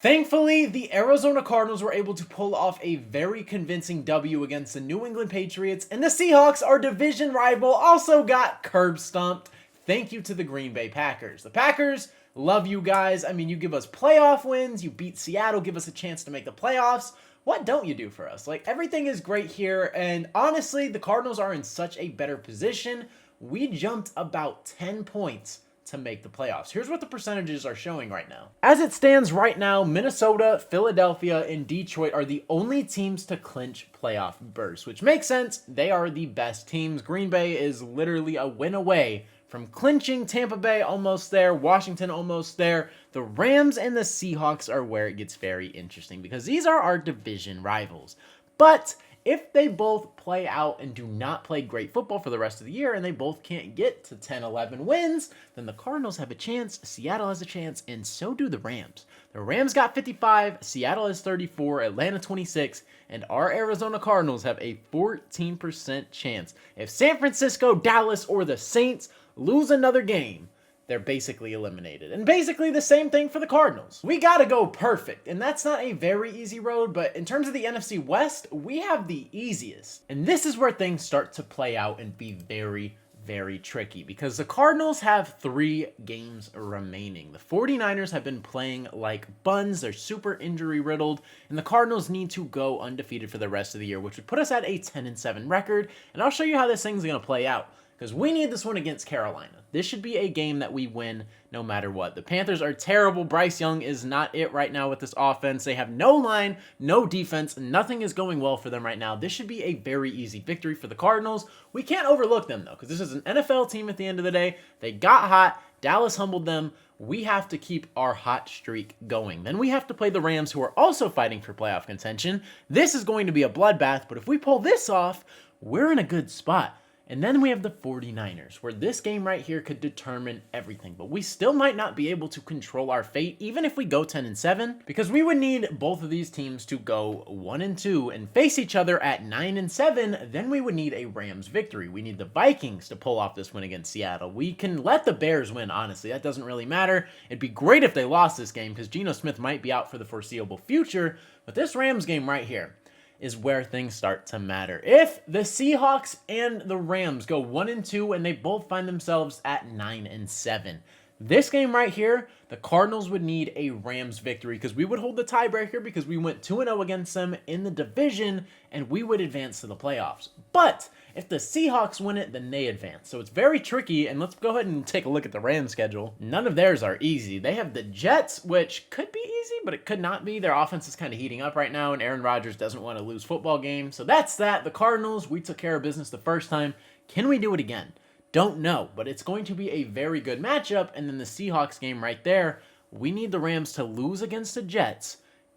Thankfully, the Arizona Cardinals were able to pull off a very convincing W against the New England Patriots, and the Seahawks, our division rival, also got curb stomped. Thank you to the Green Bay Packers. The Packers, love you guys. I mean, you give us playoff wins, you beat Seattle, give us a chance to make the playoffs. What don't you do for us? Like, everything is great here, and honestly, the Cardinals are in such a better position. We jumped about 10 points to make the playoffs. Here's what the percentages are showing right now. As it stands right now, Minnesota, Philadelphia, and Detroit are the only teams to clinch playoff berths, which makes sense. They are the best teams. Green Bay is literally a win away from clinching. Tampa Bay almost there, Washington almost there. The Rams and the Seahawks are where it gets very interesting because these are our division rivals. But if they both play out and do not play great football for the rest of the year and they both can't get to 10, 11 wins, then the Cardinals have a chance, Seattle has a chance, and so do the Rams. The Rams got 55, Seattle has 34, Atlanta 26, and our Arizona Cardinals have a 14% chance. If San Francisco, Dallas, or the Saints lose another game, they're basically eliminated. And basically the same thing for the Cardinals. We gotta go perfect, and that's not a very easy road, but in terms of the NFC West, we have the easiest. And this is where things start to play out and be very, very tricky because the Cardinals have 3 games remaining. The 49ers have been playing like buns. They're super injury riddled, and the Cardinals need to go undefeated for the rest of the year, which would put us at a 10-7 record. And I'll show you how this thing's gonna play out, because we need this one against Carolina. This should be a game that we win no matter what. The Panthers are terrible. Bryce Young is not it right now with this offense. They have no line, no defense. Nothing is going well for them right now. This should be a very easy victory for the Cardinals. We can't overlook them, though, because this is an NFL team at the end of the day. They got hot. Dallas humbled them. We have to keep our hot streak going. Then we have to play the Rams, who are also fighting for playoff contention. This is going to be a bloodbath, but if we pull this off, we're in a good spot. And then we have the 49ers, where this game right here could determine everything. But we still might not be able to control our fate, even if we go 10-7, because we would need both of these teams to go 1-2 and face each other at 9-7. Then we would need a Rams victory. We need the Vikings to pull off this win against Seattle. We can let the Bears win, honestly. That doesn't really matter. It'd be great if they lost this game, because Geno Smith might be out for the foreseeable future. But this Rams game right here is where things start to matter. If the Seahawks and the Rams go 1-2 and they both find themselves at 9-7, this game right here, the Cardinals would need a Rams victory because we would hold the tiebreaker because we went 2-0 against them in the division and we would advance to the playoffs. But if the Seahawks win it, then they advance. So it's very tricky, and let's go ahead and take a look at the Rams schedule. None of theirs are easy. They have the Jets, which could be easy, but it could not be. Their offense is kind of heating up right now, and Aaron Rodgers doesn't want to lose football games. So that's that. The Cardinals, we took care of business the first time. Can we do it again? Don't know, but it's going to be a very good matchup. And then the Seahawks game right there, we need the Rams to lose against the Jets,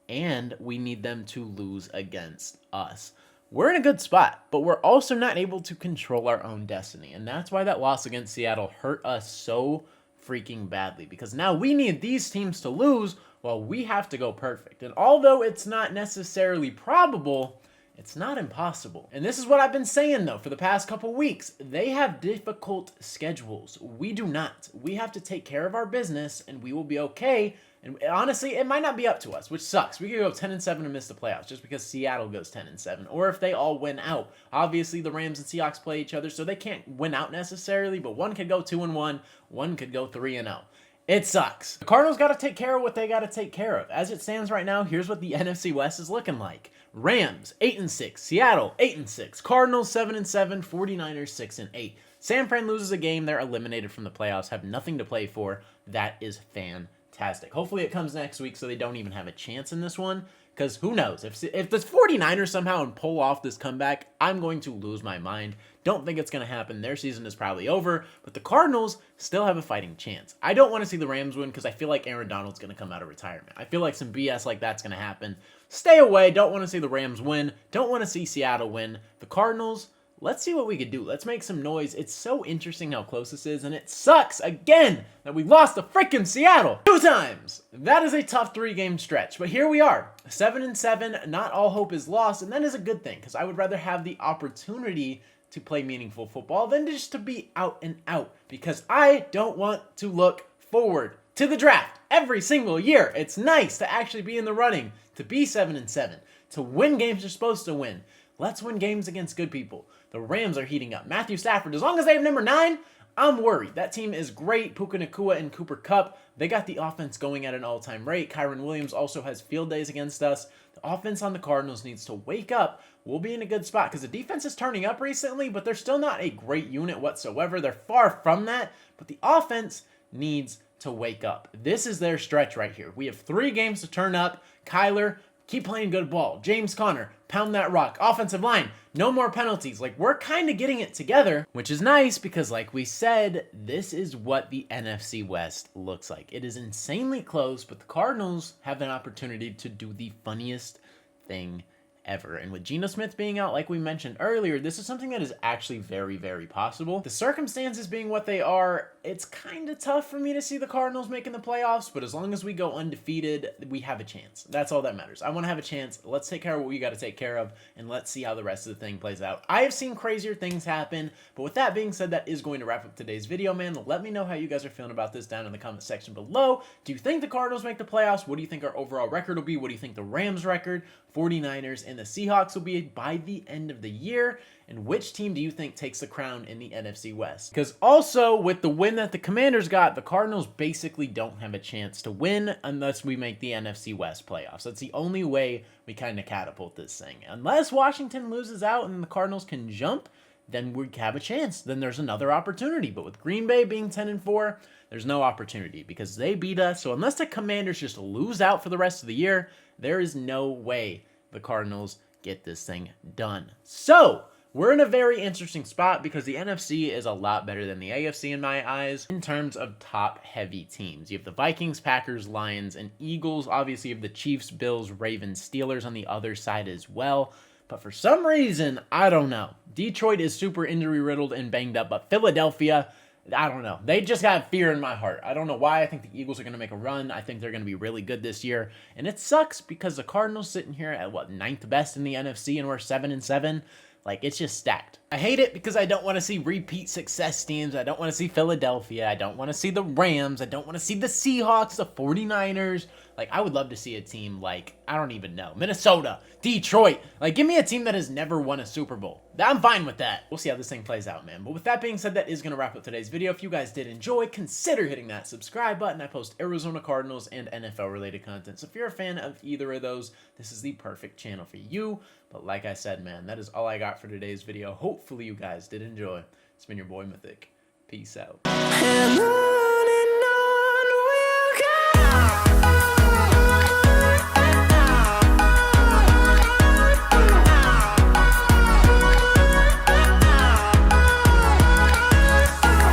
and we need them to lose against us. We're in a good spot, but we're also not able to control our own destiny. And that's why that loss against Seattle hurt us so freaking badly, because now we need these teams to lose while we have to go perfect. And although it's not necessarily probable, it's not impossible. And this is what I've been saying, though, for the past couple weeks. They have difficult schedules. We do not. We have to take care of our business, and we will be okay. And honestly, it might not be up to us, which sucks. We could go 10-7 and miss the playoffs just because Seattle goes 10-7, or if they all win out. Obviously, the Rams and Seahawks play each other, so they can't win out necessarily, but one could go 2-1, one could go 3-0. It sucks. The Cardinals got to take care of what they got to take care of. As it stands right now, here's what the NFC West is looking like. Rams, 8-6. Seattle, 8-6. Cardinals, 7-7. 49ers, 6-8. San Fran loses a game. They're eliminated from the playoffs. Have nothing to play for. That is fantastic. Hopefully it comes next week so they don't even have a chance in this one. Because who knows? If the 49ers somehow pull off this comeback, I'm going to lose my mind. Don't think it's going to happen. Their season is probably over. But the Cardinals still have a fighting chance. I don't want to see the Rams win because I feel like Aaron Donald's going to come out of retirement. I feel like some BS like that's going to happen. Stay away. Don't want to see the Rams win. Don't want to see Seattle win. The Cardinals, let's see what we could do. Let's make some noise. It's so interesting how close this is, and it sucks again that we lost to freaking Seattle 2 times. That is a tough 3-game stretch, but here we are, 7-7. Not all hope is lost, and that is a good thing because I would rather have the opportunity to play meaningful football than just to be out and out, because I don't want to look forward to the draft. every single year. It's nice to actually be in the running, to be 7-7, to win games you're supposed to win. Let's win games against good people. The Rams are heating up. Matthew Stafford, as long as they have number 9, I'm worried. That team is great. Puka Nacua and Cooper Kupp, they got the offense going at an all-time rate. Kyron Williams also has field days against us. The offense on the Cardinals needs to wake up. We'll be in a good spot because the defense is turning up recently, but they're still not a great unit whatsoever. They're far from that, but the offense needs to wake up. This is their stretch right here. We have 3 games to turn up. Kyler, keep playing good ball. James Conner, pound that rock. Offensive line, no more penalties. Like, we're kind of getting it together, which is nice because, like we said, this is what the NFC West looks like. It is insanely close, but the Cardinals have an opportunity to do the funniest thing ever. And with Geno Smith being out, like we mentioned earlier, this is something that is actually very, very possible. The circumstances being what they are, it's kind of tough for me to see the Cardinals making the playoffs, but as long as we go undefeated, we have a chance. That's all that matters. I want to have a chance. Let's take care of what we got to take care of, and let's see how the rest of the thing plays out. I have seen crazier things happen, but with that being said, that is going to wrap up today's video, man. Let me know how you guys are feeling about this down in the comment section below. Do you think the Cardinals make the playoffs? What do you think our overall record will be? What do you think the Rams record, 49ers, and the Seahawks will be by the end of the year? And which team do you think takes the crown in the NFC West? Because also, with the win that the Commanders got, the Cardinals basically don't have a chance to win unless we make the NFC West playoffs. That's the only way we kind of catapult this thing. Unless Washington loses out and the Cardinals can jump, then we have a chance. Then there's another opportunity. But with Green Bay being 10-4, there's no opportunity because they beat us. So unless the Commanders just lose out for the rest of the year, there is no way the Cardinals get this thing done. So we're in a very interesting spot because the NFC is a lot better than the AFC in my eyes in terms of top-heavy teams. You have the Vikings, Packers, Lions, and Eagles. Obviously, you have the Chiefs, Bills, Ravens, Steelers on the other side as well. But for some reason, I don't know. Detroit is super injury-riddled and banged up, but Philadelphia, I don't know. They just got fear in my heart. I don't know why. I think the Eagles are going to make a run. I think they're going to be really good this year. And it sucks because the Cardinals sitting here at, 9th best in the NFC, and we're 7-7. Like, it's just stacked. I hate it because I don't want to see repeat success teams. I don't want to see Philadelphia. I don't want to see the Rams. I don't want to see the Seahawks, the 49ers. Like, I would love to see a team like, I don't even know, Minnesota, Detroit. Like, give me a team that has never won a Super Bowl. I'm fine with that. We'll see how this thing plays out, man. But with that being said, that is going to wrap up today's video. If you guys did enjoy, consider hitting that subscribe button. I post Arizona Cardinals and NFL-related content. So if you're a fan of either of those, this is the perfect channel for you. But like I said, man, that is all I got for today's video. Hopefully you guys did enjoy. It's been your boy Mythic. Peace out.